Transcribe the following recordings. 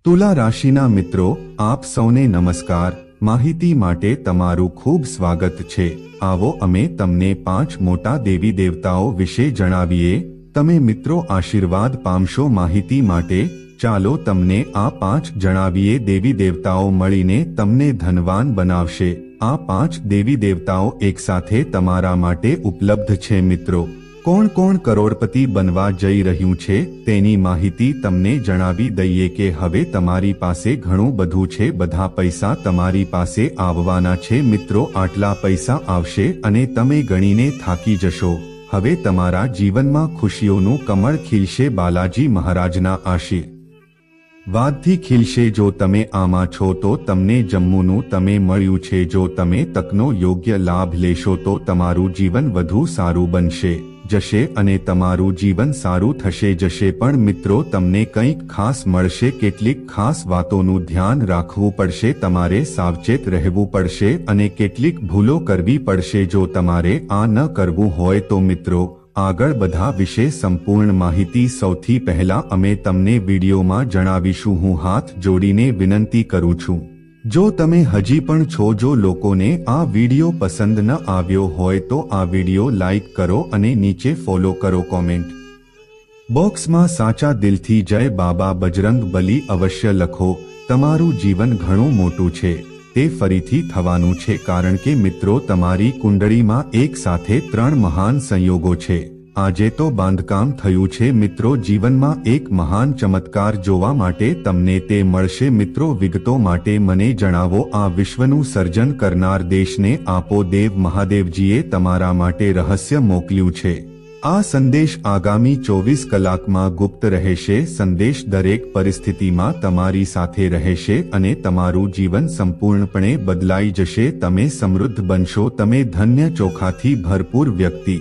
તુલા રાશિના મિત્રો, આપ સૌને નમસ્કાર। માહિતી માટે તમારું ખૂબ સ્વાગત છે। આવો અમે તમને 5 મોટા દેવી દેવતાઓ વિશે જણાવીએ। તમે મિત્રો આશીર્વાદ પામશો। માહિતી માટે ચાલો તમને આ 5 જણાવીએ। દેવી દેવતાઓ મળીને તમને ધનવાન બનાવશે। આ 5 દેવી દેવતાઓ એકસાથે તમારા માટે ઉપલબ્ધ છે। મિત્રો, કોણ કોણ કરોડપતિ બનવા જઈ રહ્યું છે તેની માહિતી તમને જણાવી દઈએ કે હવે તમારી પાસે ઘણું બધું છે। બધા પૈસા તમારી પાસે આવવાના છે। મિત્રો, આટલા પૈસા આવશે અને તમે ગણીને થાકી જશો। હવે તમારા જીવનમાં ખુશીઓનું કમળ ખીલશે। બાલાજી મહારાજના આશીર્વાદથી ખીલશે। જો તમે આમાં છો તો તમને જમ્મુનું તમે મળ્યું છે। જો તમે તકનો યોગ્ય લાભ લેશો તો તમારું જીવન વધુ સારું બનશે જશે અને તમારું જીવન સારું થશે જશે। પણ મિત્રો, તમને કંઈક ખાસ મળશે। કેટલીક ખાસ વાતોનું ધ્યાન રાખવું પડશે। તમારે સાવચેત રહેવું પડશે અને કેટલીક ભૂલો કરવી પડશે। જો તમારે આ ન કરવું હોય તો મિત્રો, આગળ બધા વિશે સંપૂર્ણ માહિતી સૌથી પહેલા અમે તમને વિડીયોમાં જણાવીશું। હું હાથ જોડીને વિનંતી કરું છું, જો તમે હજી પણ છો, જો લોકોને આ વિડીયો પસંદ ન આવ્યો હોય તો આ વિડીયો લાઈક કરો અને નીચે ફોલો કરો। કોમેન્ટ બોક્સમાં સાચા દિલથી જય બાબા બજરંગ બલી અવશ્ય લખો। તમારું જીવન ઘણું મોટું છે, તે ફરીથી થવાનું છે, કારણ કે મિત્રો, તમારી કુંડળીમાં એક સાથે 3 મહાન સંયોગો છે। આજે તો બાંધકામ થયું છે। મિત્રો, જીવનમાં એક મહાન ચમત્કાર જોવા માટે તમને તે મળશે। મિત્રો, વિગતો માટે મને જણાવો। આ વિશ્વનું સર્જન કરનાર દેશને આપો। દેવ મહાદેવજીએ તમારા માટે રહસ્ય મોકલ્યું છે। આ સંદેશ આગામી 24 કલાકમાં ગુપ્ત રહેશે। સંદેશ દરેક પરિસ્થિતિમાં તમારી સાથે રહેશે અને તમારું જીવન સંપૂર્ણપણે બદલાઈ જશે। તમે સમૃદ્ધ બનશો, તમે ધન્ય ચોખાથી ભરપૂર વ્યક્તિ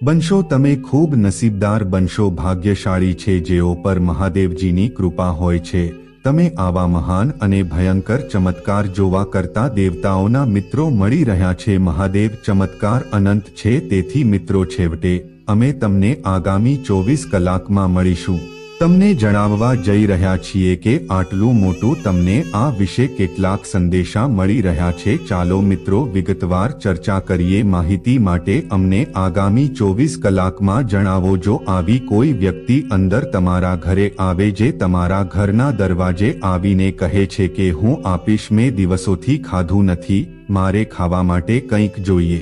બનશો, તમે ખૂબ નસીબદાર બનશો। ભાગ્યશાળી છે જેઓ પર મહાદેવજીની કૃપા હોય છે। તમે આવા મહાન અને ભયંકર ચમત્કાર જોવા કરતા દેવતાઓના મિત્રો મળી રહ્યા છે। મહાદેવ ચમત્કાર અનંત છે, તેથી મિત્રો, છેવટે અમે તમને આગામી 24 કલાકમાં મળીશું। તમને જણાવવા જઈ રહ્યા છીએ કે આટલું મોટું તમને આ વિશે કેટલાક સંદેશા મળી રહ્યા છે। ચાલો મિત્રો, વિગતવાર ચર્ચા કરીએ। માહિતી માટે અમને આગામી 24 કલાકમાં જણાવો। જો આવી કોઈ વ્યક્તિ અંદર તમારા ઘરે આવે જે તમારા ઘરના દરવાજે આવીને કહે છે કે હું આપીશ, મેં દિવસોથી ખાધું નથી, મારે ખાવા માટે કંઈક જોઈએ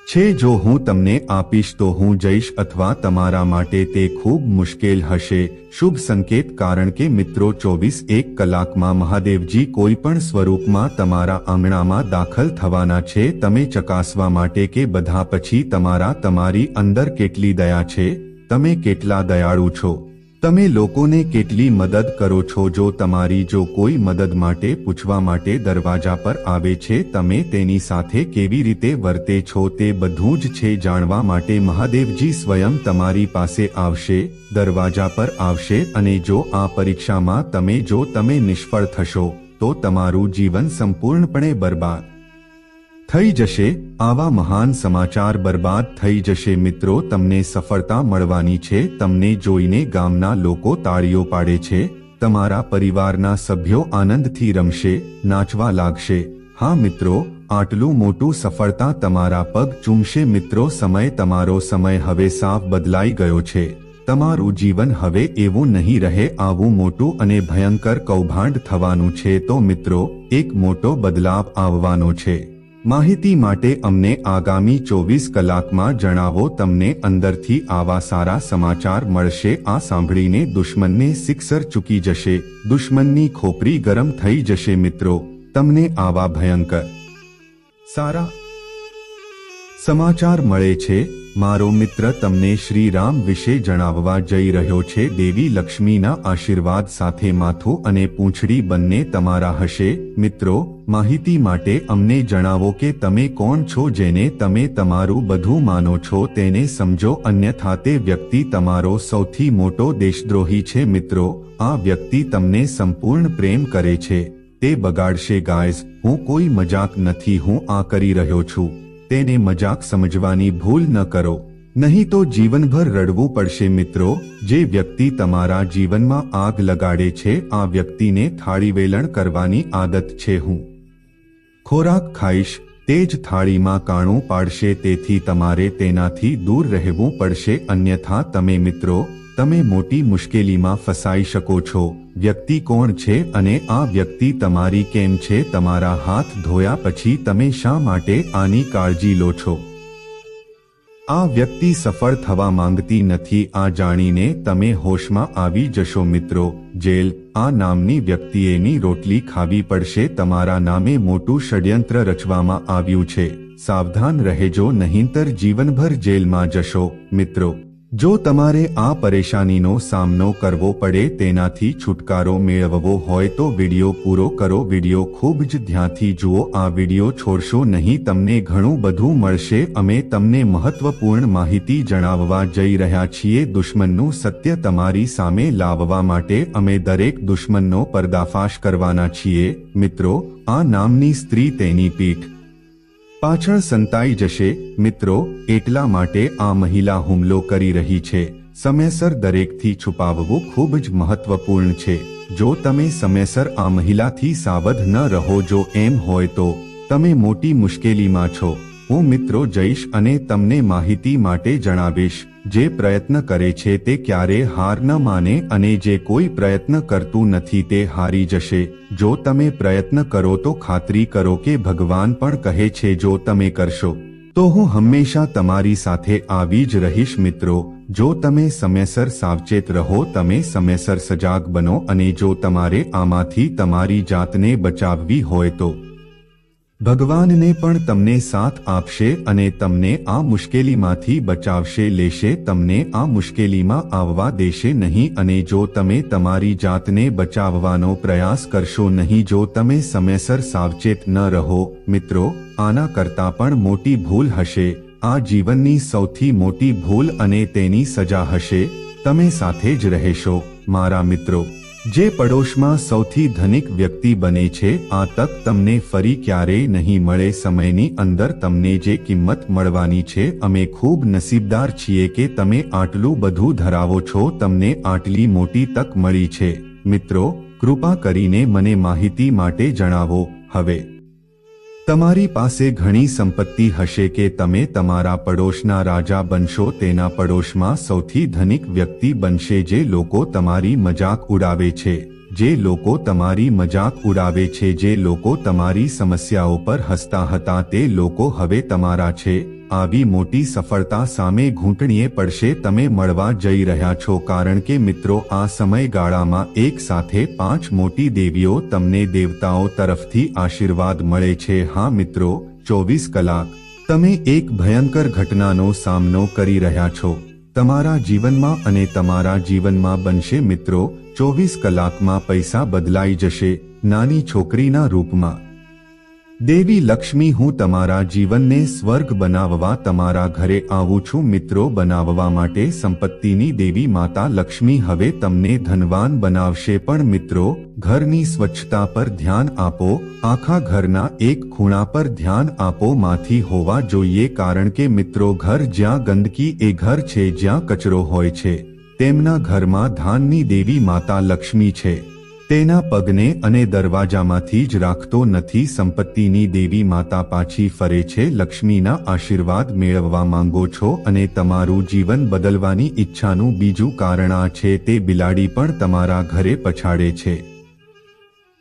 છે, જો હું તમને આપીશ તો હું જઈશ, અથવા તમારા માટે તે ખૂબ મુશ્કેલ હશે। શુભ સંકેત, કારણ કે મિત્રો, 24 કલાકમાં મહાદેવજી કોઈ પણ સ્વરૂપમાં તમારા આંગણામાં દાખલ થવાના છે। તમે ચકાસવા માટે કે બધા પછી તમારી અંદર કેટલી દયા છે, તમે કેટલા દયાળુ છો, તમે લોકોને કેટલી મદદ કરો છો। જો તમારી જો કોઈ મદદ માટે પૂછવા માટે દરવાજા પર આવે છે, તમે તેની સાથે કેવી રીતે વર્તે છો, તે બધું જ છે જાણવા માટે મહાદેવજી સ્વયં તમારી પાસે આવશે, દરવાજા પર આવશે। અને જો આ પરીક્ષામાં તમે નિષ્ફળ થશો તો તમારું જીવન સંપૂર્ણપણે બરબાદ થઈ જશે। આવા મહાન સમાચાર બરબાદ થઈ જશે। મિત્રો, તમને સફળતા મળવાની છે। તમને જોઈને ગામના લોકો તાળીઓ પાડે છે। તમારા પરિવારના સભ્યો આનંદથી રમશે, નાચવા લાગશે। હા મિત્રો, આટલું મોટું સફળતા તમારા પગ ચૂમશે। મિત્રો, તમારો સમય હવે સાફ બદલાઈ ગયો છે। તમારું જીવન હવે એવું નહીં રહે। આવું મોટું અને ભયંકર કૌભાંડ થવાનું છે। તો મિત્રો, એક મોટો બદલાવ આવવાનો છે। માહિતી માટે અમને આગામી 24 કલાકમાં જણાવો। તમને અંદરથી આવા સારા સમાચાર મળશે। આ સાંભળીને દુશ્મનને સિક્સર ચૂકી જશે, દુશ્મનની ખોપરી ગરમ થઈ જશે। મિત્રો, તમને આવા ભયંકર સારા સમાચાર મળે છે। મારો મિત્ર તમને શ્રી રામ વિશે જણાવવા જઈ રહ્યો છે। દેવી લક્ષ્મીના આશીર્વાદ સાથે માથું અને પૂંછડી બંને તમારા હશે। મિત્રો, માહિતી માટે અમને જણાવો કે તમે કોણ છો, જેને તમે તમારું બધું માનો છો તેને સમજો, અન્યથા તે વ્યક્તિ તમારો સૌથી મોટો દેશદ્રોહી છે। મિત્રો, આ વ્યક્તિ તમને સંપૂર્ણ પ્રેમ કરે છે, તે બગાડશે। ગાઈઝ, હું કોઈ મજાક નથી હું આ કરી રહ્યો છું, તેને મજાક સમજવાની ભૂલ ન કરો। નહીં તો જીવનભર રડવું પડશે મિત્રો। જે વ્યક્તિ તમારા જીવનમાં આગ લગાડે છે આ વ્યક્તિને થાળી વેલણ કરવાની આદત છે। હું ખોરાક ખાઈશ તે જ થાળીમાં કાણું પાડશે, તેથી તમારે તેનાથી દૂર રહેવું પડશે, અન્યથા તમે મિત્રો તમે મોટી મુશ્કેલીમાં ફસાઈ શકો છો। વ્યક્તિ કોણ છે અને આ વ્યક્તિ તમારી કેમ છે? તમારા હાથ ધોયા પછી તમે શા માટે આની કાળજી લો છો? આ વ્યક્તિ સફળ થવા માંગતી નથી। આ જાણીને તમે હોશમાં આવી જશો મિત્રો। જેલ આ નામની વ્યક્તિએની રોટલી ખાવી પડશે। તમારા નામે મોટું ષડયંત્ર રચવામાં આવ્યું છે, સાવધાન રહેજો, નહીંતર જીવનભર જેલમાં જશો। મિત્રો જો તમારે આ પરેશાનીનો સામનો કરવો પડે, તેનાથી છુટકારો મેળવવો હોય તો વિડિયો પૂરો કરો। વિડિયો ખૂબ જ ધ્યાનથી જુઓ, આ વિડિયો છોડશો નહીં, તમને ઘણું બધું મળશે। અમે તમને મહત્વપૂર્ણ માહિતી જણાવવા જઈ રહ્યા છીએ। દુશ્મનનું સત્ય તમારી સામે લાવવા માટે અમે દરેક દુશ્મનનો પર્દાફાશ કરવાના છીએ। મિત્રો આ નામની સ્ત્રી તેની પીઠ પાછળ સંતાઈ જશે। મિત્રો એટલા માટે આ મહિલા હુમલો કરી રહી છે। સમયસર દરેકથી છુપાવવું ખૂબ જ મહત્વપૂર્ણ છે। જો તમે સમયસર આ મહિલાથી સાવધ ન રહો, જો એમ હોય તો તમે મોટી મુશ્કેલીમાં છો। હું મિત્રો જઈશ અને તમને માહિતી માટે જણાવીશ। જે પ્રયત્ન કરે છે તે ક્યારે હાર ન માને, અને જે કોઈ પ્રયત્ન કરતું નથી તે હારી જશે। જો તમે પ્રયત્ન કરો તો ખાતરી કરો કે ભગવાન પણ કહે છે જો તમે કરશો તો હું હંમેશા તમારી સાથે આવી જ રહીશ। મિત્રો જો તમે સમયસર સાવચેત રહો, તમે સમયસર સજાગ બનો, અને જો તમારે આમાંથી તમારી જાતને બચાવવી હોય તો ભગવાનને પણ તમને સાથ આપશે અને તમને આ મુશ્કેલીમાંથી બચાવશે, લેશે, તમને આ મુશ્કેલીમાં આવવા દેશે નહીં। અને જો તમે તમારી જાતને બચાવવાનો પ્રયાસ કરશો નહીં, જો તમે સમયસર સાવચેત ન રહો, મિત્રો આના કરતાં પણ મોટી ભૂલ હશે। આ જીવનની સૌથી મોટી ભૂલ અને તેની સજા હશે। તમે સાથે જ રહેશો મારા મિત્રો। જે પડોશમાં સૌથી ધનિક વ્યક્તિ બને છે, આ તક તમને ફરી ક્યારેય નહીં મળે। સમયની અંદર તમને જે કિંમત મળવાની છે, અમે ખૂબ નસીબદાર છીએ કે તમે આટલું બધું ધરાવો છો, તમને આટલી મોટી તક મળી છે। મિત્રો કૃપા કરીને મને માહિતી માટે જણાવો। હવે તમારી પાસે ઘણી સંપત્તિ હશે કે તમે તમારા પડોશના રાજા બનશો, તેના પડોશમાં સૌથી ધનિક વ્યક્તિ બનશે। જે લોકો તમારી મજાક ઉડાવે છે, જે લોકો તમારી મજાક ઉડાવે છે, જે લોકો તમારી સમસ્યાઓ પર હસતા હતા, તે લોકો હવે તમારા છે। આવી મોટી સફળતા સામે ઘૂંટણીએ પડશે તમે મળવા જઈ રહ્યા છો, કારણ કે મિત્રો આ સમયગાળામાં એક સાથે 5 મોટી દેવીઓ તમને દેવતાઓ તરફથી આશીર્વાદ મળે છે। હા મિત્રો 24 કલાક તમે એક ભયંકર ઘટનાનો સામનો કરી રહ્યા છો તમારા જીવનમાં, અને તમારા જીવનમાં બનશે મિત્રો 24 કલાકમાં પૈસા બદલાઈ જશે નાની છોકરીના રૂપમાં। દેવી લક્ષ્મી, હું તમારા જીવનને સ્વર્ગ બનાવવા તમારા ઘરે આવું છું। મિત્રો બનાવવા માટે સંપત્તિની દેવી માતા લક્ષ્મી હવે તમને ધનવાન બનાવશે। પણ મિત્રો ઘરની સ્વચ્છતા પર ધ્યાન આપો, આખા ઘરના એક ખૂણા પર ધ્યાન આપો, માંથી હોવા જોઈએ, કારણ કે મિત્રો ઘર જ્યાં ગંદકી એ ઘર છે જ્યાં કચરો હોય છે। તેમના ઘરમાં ધાનની દેવી માતા લક્ષ્મી છે, તેના પગને અને દરવાજામાંથી જ રાખતો નથી। સંપત્તિની દેવી માતા પાછી ફરે છે। લક્ષ્મીના આશીર્વાદ મેળવવા માંગો છો અને તમારું જીવન બદલવાની ઈચ્છાનું બીજું કારણ આ છે, તે બિલાડી પણ તમારા ઘરે પછાડે છે।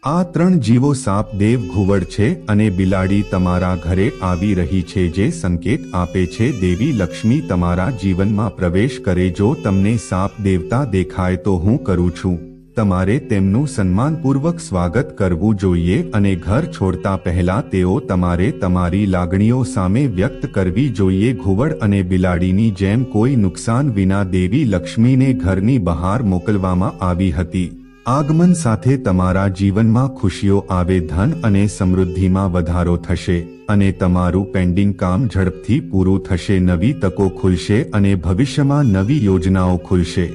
આ 3 જીવો સાપ, દેવ, ઘુવડ છે અને બિલાડી તમારા ઘરે આવી રહી છે, જે સંકેત આપે છે દેવી લક્ષ્મી તમારા જીવનમાં પ્રવેશ કરે। જો તમને સાપ દેવતા દેખાય તો હું કરું છું, તમારે તેમનું સન્માનપૂર્વક સ્વાગત કરવું જોઈએ અને ઘર છોડતા પહેલા તેઓ તમારે તમારી લાગણીઓ સામે વ્યક્ત કરવી જોઈએ। ઘુવડ અને બિલાડીની જેમ કોઈ નુકસાન વિના દેવી લક્ષ્મીને ઘરની બહાર મોકલવામાં આવી હતી। આગમન સાથે તમારા જીવનમાં ખુશીઓ આવે, ધન અને સમૃદ્ધિમાં વધારો થશે અને તમારું પેન્ડિંગ કામ ઝડપથી પૂરું થશે। નવી તકો ખુલશે અને ભવિષ્યમાં નવી યોજનાઓ ખુલશે।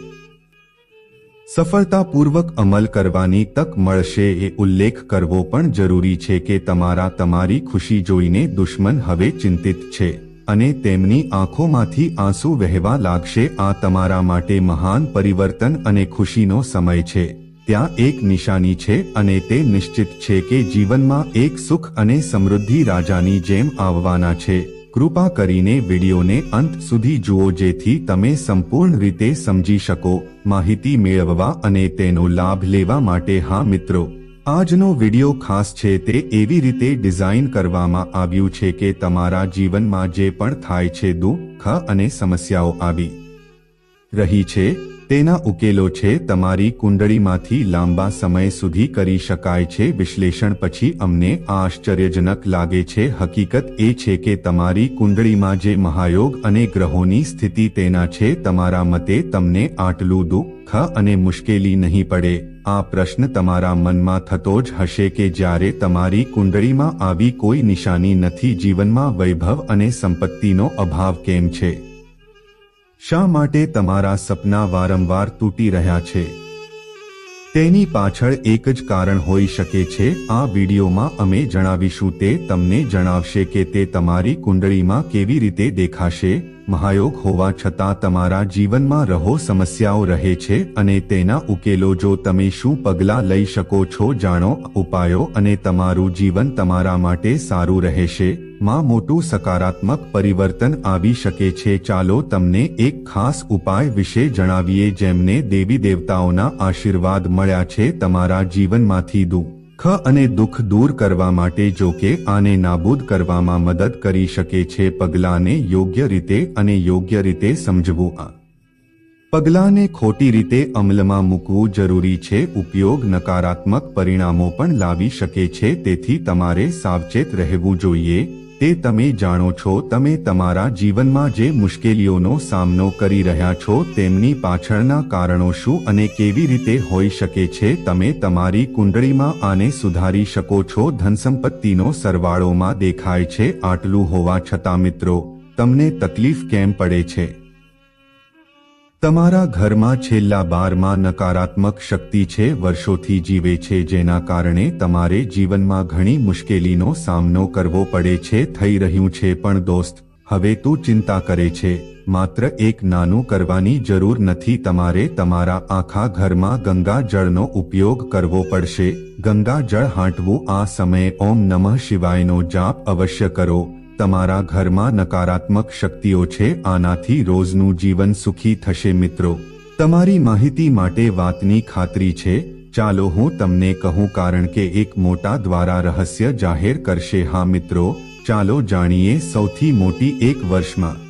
સફળતાપૂર્વક અમલ કરવાની તક મળશે। એ ઉલ્લેખ કરવો પણ જરૂરી છે કે તમારી ખુશી જોઈને દુશ્મન હવે ચિંતિત છે અને તેમની આંખોમાંથી આંસુ વહેવા લાગશે। આ તમારા માટે મહાન પરિવર્તન અને ખુશીનો સમય છે। ત્યાં એક નિશાની છે અને તે નિશ્ચિત છે કે જીવનમાં એક સુખ અને સમૃદ્ધિ રાજાની જેમ આવવાના છે। કૃપા કરીને વિડીયોને અંત સુધી જુઓ જેથી તમે સંપૂર્ણ રીતે સમજી શકો। માહિતી મેળવવા અને તેનો લાભ લેવા માટે હા મિત્રો, આજનો વિડીયો ખાસ છે। તે એવી રીતે ડિઝાઇન કરવામાં આવ્યું છે કે તમારા જીવનમાં જે પણ થાય છે, દુઃખ અને સમસ્યાઓ આવી રહી છે તેના ઉકેલો છે તમારી કુંડળીમાંથી લાંબા સમય સુધી કરી શકાય છે। વિશ્લેષણ પછી અમને આશ્ચર્યજનક લાગે છે। હકીકત એ છે કે તમારી કુંડળીમાં જે મહાયોગ અને ગ્રહોની સ્થિતિ તેના છે તમારા મતે તમને આટલું દુઃખ અને મુશ્કેલી નહીં પડે। આ પ્રશ્ન તમારા મનમાં થતો જ હશે કે જ્યારે તમારી કુંડળીમાં આવી કોઈ નિશાની નથી, જીવનમાં વૈભવ અને સંપત્તિનો અભાવ કેમ છે? શા માટે તમારા સપના વારંવાર તૂટી રહ્યા છે? તેની પાછળ એક જ કારણ હોઈ શકે છે। આ વિડીયોમાં અમે જણાવીશું તે તમને જણાવશે કે તે તમારી કુંડળીમાં કેવી રીતે દેખાશે। મહાયોગ હોવા છતાં તમારા જીવનમાં રહો સમસ્યાઓ રહે છે અને તેના ઉકેલો જો તમે શું પગલાં લઈ શકો છો જાણો ઉપાયો અને તમારું જીવન તમારા માટે સારું રહેશે। માં મોટું સકારાત્મક પરિવર્તન આવી શકે છે। ચાલો તમને એક ખાસ ઉપાય વિશે જણાવીએ જેમને દેવી દેવતાઓના આશીર્વાદ મળ્યા છે તમારા જીવનમાંથી દુઃખ અને દુઃખ દૂર કરવા માટે। જો કે આને નાબૂદ કરવામાં મદદ કરી શકે છે પગલાંને યોગ્ય રીતે અને યોગ્ય રીતે સમજવું। આ પગલાંને ખોટી રીતે અમલમાં મૂકવું જરૂરી છે। ઉપયોગ નકારાત્મક પરિણામો પણ લાવી શકે છે, તેથી તમારે સાવચેત રહેવું જોઈએ। તે તમે જાણો છો તમે તમારા જીવનમાં જે મુશ્કેલીઓનો સામનો કરી રહ્યા છો તેમની પાછળના કારણો શું અને કેવી રીતે હોઈ શકે છે। તમે તમારી કુંડળીમાં આને સુધારી શકો છો। ધનસંપત્તિનો સરવાળોમાં દેખાય છે। આટલું હોવા છતાં મિત્રો તમને તકલીફ કેમ પડે છે? તમારા ઘરમાં છેલ્લા 12માં નકારાત્મક શક્તિ છે, વર્ષોથી જીવે છે, જેના કારણે તમારે જીવનમાં ઘણી મુશ્કેલીનો સામનો કરવો પડે છે। થઈ રહ્યું છે પણ દોસ્ત, હવે તું ચિંતા કરે છે। માત્ર એક નાનું કરવાની જરૂર નથી, તમારે તમારા આખા ઘરમાં ગંગા જળનો ઉપયોગ કરવો પડશે। ગંગા જળ હાંટવું આ સમયે ઓમ નમઃ શિવાયનો જાપ અવશ્ય કરો। તમારા ઘરમાં નકારાત્મક શક્તિઓ છે, આનાથી રોજનું જીવન સુખી થશે। મિત્રો, તમારી માહિતી માટે વાતની ખાતરી છે। ચાલો હું તમને કહું, કારણ કે એક મોટા દ્વારા રહસ્ય જાહેર કરશે। હા મિત્રો, ચાલો જાણીએ સૌથી મોટી એક વર્ષમાં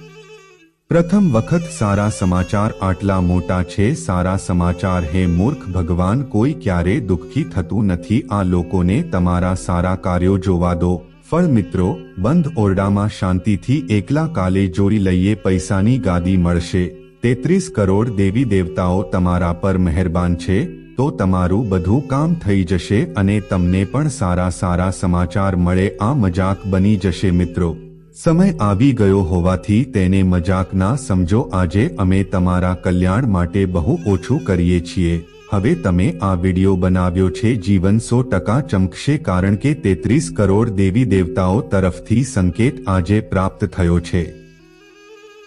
પ્રથમ વખત સારા સમાચાર। આટલા મોટા છે સારા સમાચાર? હે મૂર્ખ ભગવાન, કોઈ ક્યારે દુઃખી થતું નથી। આ લોકોને તમારા સારા કાર્યો જોવા દો। ફળ મિત્રો, બંધ ઓરડામાં શાંતિથી એકલા કાલે જોડી લઈએ પૈસાની ગાદી મળશે। 33 કરોડ દેવી દેવતાઓ તમારા પર મહેરબાન છે, તો તમારું બધું કામ થઈ જશે અને તમને પણ સારા સારા સમાચાર મળે। આ મજાક બની જશે મિત્રો। સમય આવી ગયો હોવાથી તેને મજાક ના સમજો। આજે અમે તમારા કલ્યાણ માટે બહુ ઓછું કરીએ છીએ। હવે તમે આ વિડિયો બનાવ્યો છે, જીવન 100% ચમકશે, કારણ કે 33 કરોડ દેવી દેવતાઓ તરફથી સંકેત આજે પ્રાપ્ત થયો છે।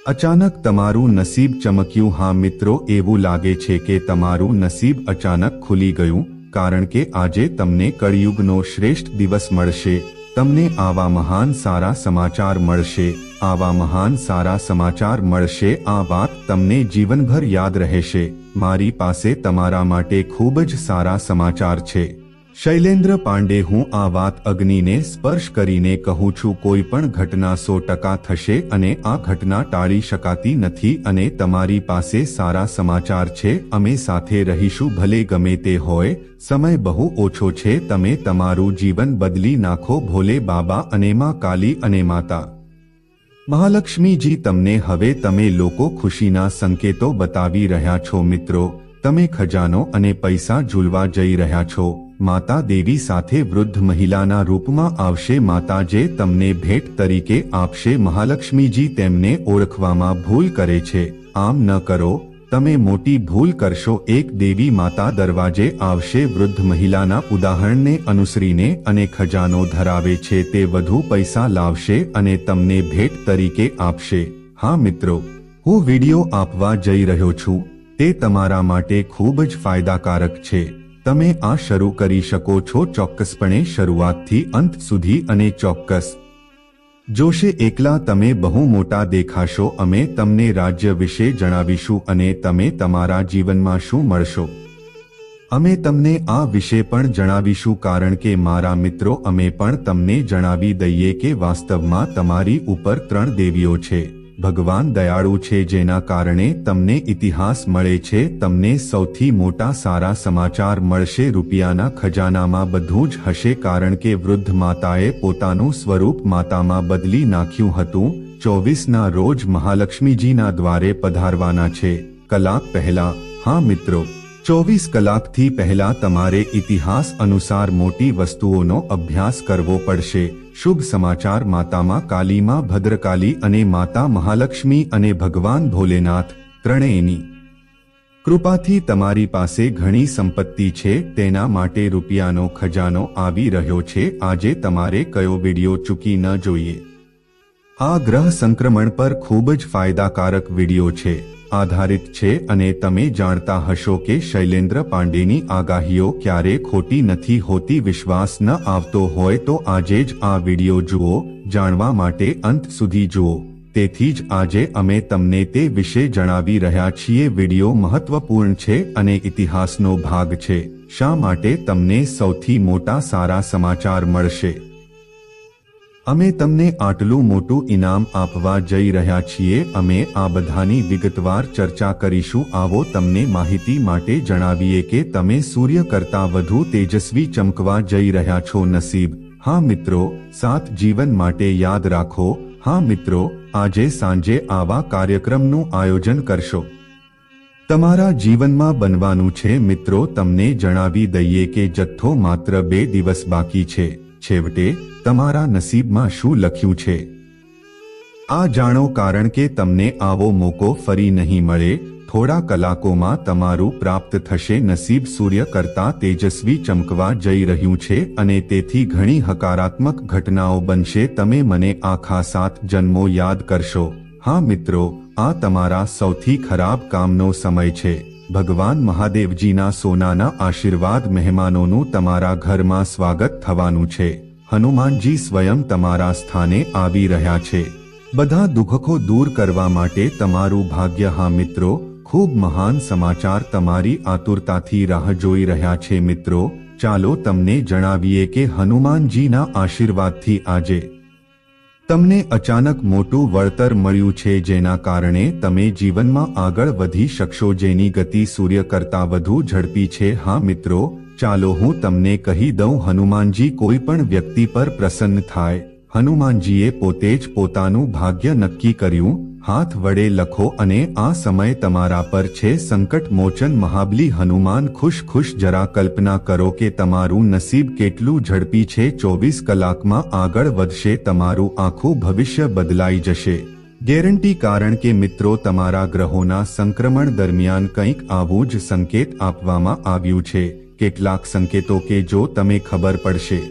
અચાનક તમારું નસીબ ચમક્યું। હા મિત્રો, એવું લાગે છે કે તમારું નસીબ અચાનક ખુલી ગયું, કારણ કે આજે તમને કળિયુગનો શ્રેષ્ઠ દિવસ મળશે। તમને આવા મહાન સારા સમાચાર મળશે। આવા મહાન સારા સમાચાર મળશે। આ વાત તમને જીવનભર યાદ રહેશે। મારી પાસે તમારા માટે ખૂબ જ સારા સમાચાર છે। શૈલેન્દ્ર પાંડે, હું આ વાત અગ્નિને સ્પર્શ કરીને કહું છું। કોઈ પણ ઘટના 100% થશે અને આ ઘટના ટાળી શકાતી નથી અને તમારી પાસે સારા સમાચાર છે। અમે સાથે રહીશું, ભલે ગમે તે હોય। સમય બહુ ઓછો છે, તમે તમારું જીવન બદલી નાખો। ભોલે બાબા અને માં કાલી અને માતા મહાલક્ષ્મીજી તમને હવે તમે લોકો ખુશીના સંકેતો બતાવી રહ્યા છો। મિત્રો, તમે ખજાનો અને પૈસા ઝૂલવા જઈ રહ્યા છો। માતા દેવી સાથે વૃદ્ધ મહિલાના રૂપમાં આવશે। માતા જે તમને ભેટ તરીકે આપશે। મહાલક્ષ્મીજી તેમને ઓળખવામાં ભૂલ કરે છે। આમ ન કરો, તમે મોટી ભૂલ કરશો. એક દેવી માતા દરવાજે આવશે. વૃદ્ધ મહિલાના ઉદાહરણને અનુસરીને અને ખજાનો ધરાવે છે તે વધુ પૈસા લાવશે અને તમને ભેટ તરીકે આપશે. હા મિત્રો, હું વિડિયો આપવા જઈ રહ્યો છું તે તમારા માટે ખૂબ જ ફાયદાકારક છે. તમે આ શરૂ કરી શકો છો ચોક્કસપણે શરૂઆતથી અંત સુધી અને ચોક્કસ જોશે. એકલા તમે બહુ મોટા દેખાશો. અમે તમને રાજ્ય વિશે જણાવીશું અને તમે તમારા જીવનમાં શું મળશો અમે તમને આ વિશે પણ જણાવીશું. કારણ કે મારા મિત્રો, અમે પણ તમને જણાવી દઈએ કે વાસ્તવમાં તમારી ઉપર 3 દેવીઓ છે. ભગવાન દયાળુ છે જેના કારણે તમને ઇતિહાસ મળે છે. તમને સૌથી મોટા સારા સમાચાર મળશે. રૂપિયાના ખજાનામાં બધું જ હશે કારણ કે વૃદ્ધ માતાએ પોતાનું સ્વરૂપ માતામાં બદલી નાખ્યું હતું. 24ના રોજ મહાલક્ષ્મીજીના દ્વારે પધારવાના છે. કલાક પહેલા. હા મિત્રો, 24 કલાકથી પહેલા તમારે ઇતિહાસ અનુસાર મોટી વસ્તુઓનો અભ્યાસ કરવો પડશે. શુભ સમાચાર. માતામાં કાલીમાં ભદ્રકાલી અને માતા મહાલક્ષ્મી અને ભગવાન ભોલેનાથ ત્રણેયની કૃપાથી તમારી પાસે ઘણી સંપત્તિ છે. તેના માટે રૂપિયાનો ખજાનો આવી રહ્યો છે. આજે તમારે કયો વિડિયો ચૂકી ન જોઈએ. આ ગ્રહ સંક્રમણ પર ખૂબ જ ફાયદાકારક વિડિયો છે આધારિત છે અને તમે જાણતા હશો કે શૈલેન્દ્ર પાંડેની આગાહીઓ ક્યારે ખોટી નથી હોતી. વિશ્વાસ ન આવતો હોય તો આજે જ આ વિડિયો જુઓ. જાણવા માટે અંત સુધી જુઓ. તેથી જ આજે અમે તમને તે વિશે જણાવી રહ્યા છીએ. વિડિયો મહત્વપૂર્ણ છે અને ઇતિહાસનો ભાગ છે. શા માટે તમને સૌથી મોટા સારા સમાચાર મળશે? અમે તમને આટલું મોટું ઇનામ આપવા જઈ રહ્યા છીએ. અમે આ બધાની વિગતવાર ચર્ચા કરીશું. આવો તમને માહિતી માટે જણાવીએ કે તમે સૂર્ય કરતાં વધુ તેજસ્વી ચમકવા જઈ રહ્યા છો. નસીબ. હા મિત્રો, 7 જીવન માટે યાદ રાખો. હા મિત્રો, આજે સાંજે આવા કાર્યક્રમનું આયોજન કરશો. તમારા જીવનમાં બનવાનું છે. મિત્રો, તમને જણાવી દઈએ કે જથ્થો માત્ર 2 દિવસ બાકી છે. છેવટે તમારા નસીબમાં શું લખ્યું છે આ જાણો, કારણ કે તમને આવો મોકો ફરી નહીં મળે. થોડા કલાકોમાં તમારું પ્રાપ્ત થશે. નસીબ સૂર્ય કરતાં તેજસ્વી ચમકવા જઈ રહ્યું છે અને તેથી ઘણી હકારાત્મક ઘટનાઓ બનશે. તમે મને આખા 7 જન્મો યાદ કરશો. હા મિત્રો, આ તમારા સૌથી ખરાબ કામનો સમય છે. ભગવાન મહાદેવજીના સોનાના આશીર્વાદ મહેમાનોનું તમારા ઘરમાં સ્વાગત થવાનું છે. હનુમાનજી સ્વયં તમારા સ્થાને આવી રહ્યા છે બધા દુઃખો દૂર કરવા માટે. તમારું ભાગ્ય. હા મિત્રો, ખૂબ મહાન સમાચાર તમારી આતુરતાથી રાહ જોઈ રહ્યા છે. મિત્રો, ચાલો તમને જણાવીએ કે હનુમાનજીના આશીર્વાદથી આજે તમને અચાનક મોટું વળતર મળ્યું છે જેના કારણે તમે જીવનમાં આગળ વધી શકશો, જેની ગતિ સૂર્ય કરતાં વધુ ઝડપી છે. હા મિત્રો, ચાલો હું તમને કહી દઉં. હનુમાનજી કોઈ પણ વ્યક્તિ પર પ્રસન્ન થાય. હનુમાનજીએ પોતે જ પોતાનું ભાગ્ય નક્કી કર્યું. હાથ વડે લખો અને આ સમય તમારા પર છે. સંકટ મોચન મહાબલી હનુમાન. ખુશ જરા કલ્પના કરો કે તમારું નસીબ કેટલું ઝડપી છે. 24 કલાકમાં આગળ વધશે. તમારું આખું ભવિષ્ય બદલાઈ જશે, ગેરંટી. કારણ કે મિત્રો, તમારા ગ્રહોના સંક્રમણ દરમિયાન કંઈક આવું જ સંકેત આપવામાં આવ્યું છે. કેટલાક સંકેતો કે જો તમે ખબર પડશે.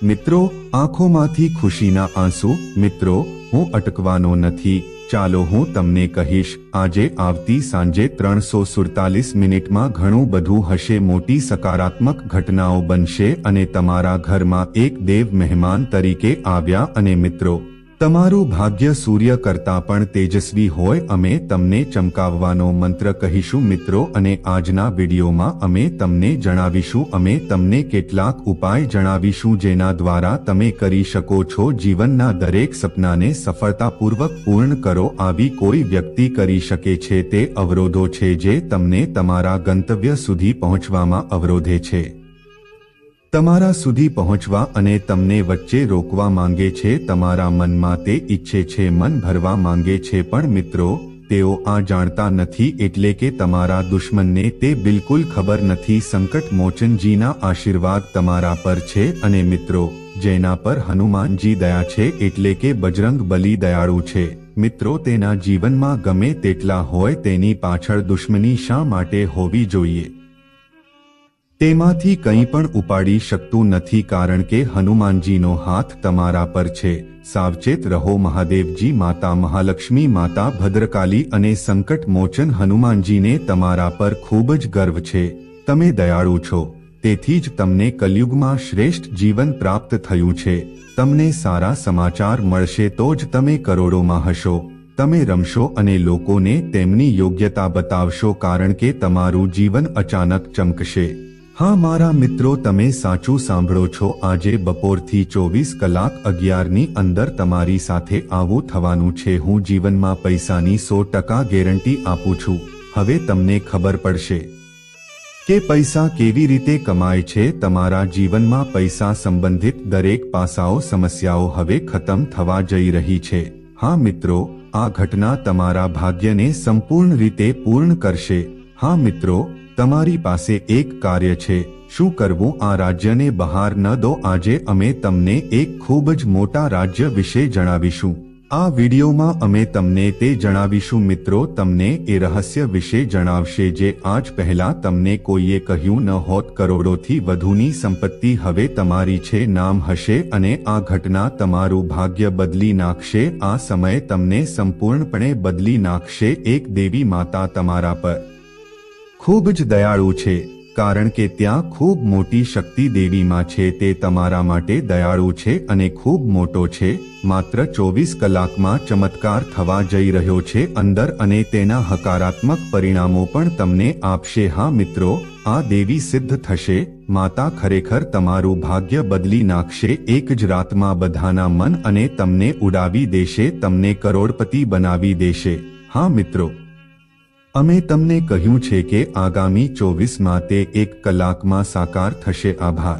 મિત્રો, આંખોમાંથી ખુશીના આંસુ. મિત્રો, હું અટકવાનો નથી. ચાલો હું તમને કહીશ. આજે આવતી સાંજે 347 મિનિટમાં ઘણું બધું હશે. મોટી સકારાત્મક ઘટનાઓ બનશે અને તમારા ઘરમાં એક દેવ મહેમાન તરીકે આવ્યા. અને મિત્રો, તમારું ભાગ્ય સૂર્ય કરતાં પણ તેજસ્વી હોય. અમે તમને ચમકાવવાનો મંત્ર કહીશું મિત્રો, અને આજના વિડીયોમાં અમે તમને જણાવીશું. અમે તમને કેટલાક ઉપાય જણાવીશું જેના દ્વારા તમે કરી શકો છો જીવનના દરેક સપનાને સફળતાપૂર્વક પૂર્ણ કરો. આવી કોઈ વ્યક્તિ કરી શકે છે તે અવરોધો છે જે તમને તમારા ગંતવ્ય સુધી પહોંચવામાં અવરોધે છે, તમારા સુધી પહોંચવા અને તમને વચ્ચે રોકવા માંગે છે. તમારા મનમાં તે ઈચ્છે છે, મન ભરવા માંગે છે, પણ મિત્રો, તેઓ આ જાણતા નથી, એટલે કે તમારા દુશ્મનને તે બિલકુલ ખબર નથી. સંકટ મોચનજીના આશીર્વાદ તમારા પર છે અને મિત્રો, જેના પર હનુમાનજી દયા છે એટલે કે બજરંગ બલી દયાળુ છે. મિત્રો તેના જીવનમાં ગમે તેટલા હોય તેની પાછળ દુશ્મની શા માટે હોવી જોઈએ? તેમાંથી કંઈ પણ ઉપાડી શકતું નથી કારણ કે હનુમાનજીનો હાથ તમારા પર છે. સાવચેત રહો. મહાદેવજી, માતા મહાલક્ષ્મી, માતા ભદ્રકાલી અને સંકટ મોચન હનુમાનજીને તમારા પર ખૂબ જ ગર્વ છે. તમે દયાળુ છો, તેથી જ તમને કલયુગમાં શ્રેષ્ઠ જીવન પ્રાપ્ત થયું છે. તમને સારા સમાચાર મળશે તો જ તમે કરોડોમાં હશો. તમે રમશો અને લોકોને તેમની યોગ્યતા બતાવશો કારણ કે તમારું જીવન અચાનક ચમકશે. હા મારા મિત્રો, તમે સાચું સાંભળો છો. આજે બપોરથી 24 કલાક 11ની અંદર તમારી સાથે આવું થવાનું છે. હું જીવનમાં પૈસાની 100% ગેરંટી આપું છું. હવે તમને ખબર પડશે કે પૈસા કેવી રીતે કમાય છે. તમારા જીવનમાં પૈસા સંબંધિત દરેક પાસાઓ, સમસ્યાઓ હવે ખતમ થવા જઈ રહી છે. હા મિત્રો, આ ઘટના તમારા ભાગ્યને સંપૂર્ણ રીતે પૂર્ણ કરશે. હા મિત્રો, તમારી પાસે એક કાર્ય છે. શું કરવું? આ રાજ્યને બહાર ન દો. આજે અમે તમને એક ખૂબ જ મોટા રાજ્ય વિશે જણાવીશું. આ વિડીયોમાં અમે તમને તે જણાવીશું. મિત્રો, તમને એ રહસ્ય વિશે જણાવશે જે આજ પહેલા તમને કોઈએ કહ્યું ન હોત. કરોડોથી વધુની સંપત્તિ હવે તમારી છે, નામ હશે અને આ ઘટના તમારું ભાગ્ય બદલી નાખશે. આ સમય તમને સંપૂર્ણપણે બદલી નાખશે. એક દેવી માતા તમારા પર ખૂબ જ દયાળુ છે કારણ કે ત્યાં ખૂબ મોટી શક્તિ દેવીમાં છે. તે તમારા માટે દયાળુ છે અને ખૂબ મોટો છે. માત્ર 24 કલાકમાં ચમત્કાર થવા જઈ રહ્યો છે અંદર અને તેના હકારાત્મક પરિણામો પણ તમને આપશે. હા મિત્રો, આ દેવી સિદ્ધ થશે. માતા ખરેખર તમારું ભાગ્ય બદલી નાખશે. એક જ રાતમાં બધાના મન અને તમને ઉડાવી દેશે, તમને કરોડપતિ બનાવી દેશે. હા મિત્રો, અમે તમને કહ્યું છે કે આગામી 24માં તે 1 કલાકમાં સાકાર થશે. આભાર.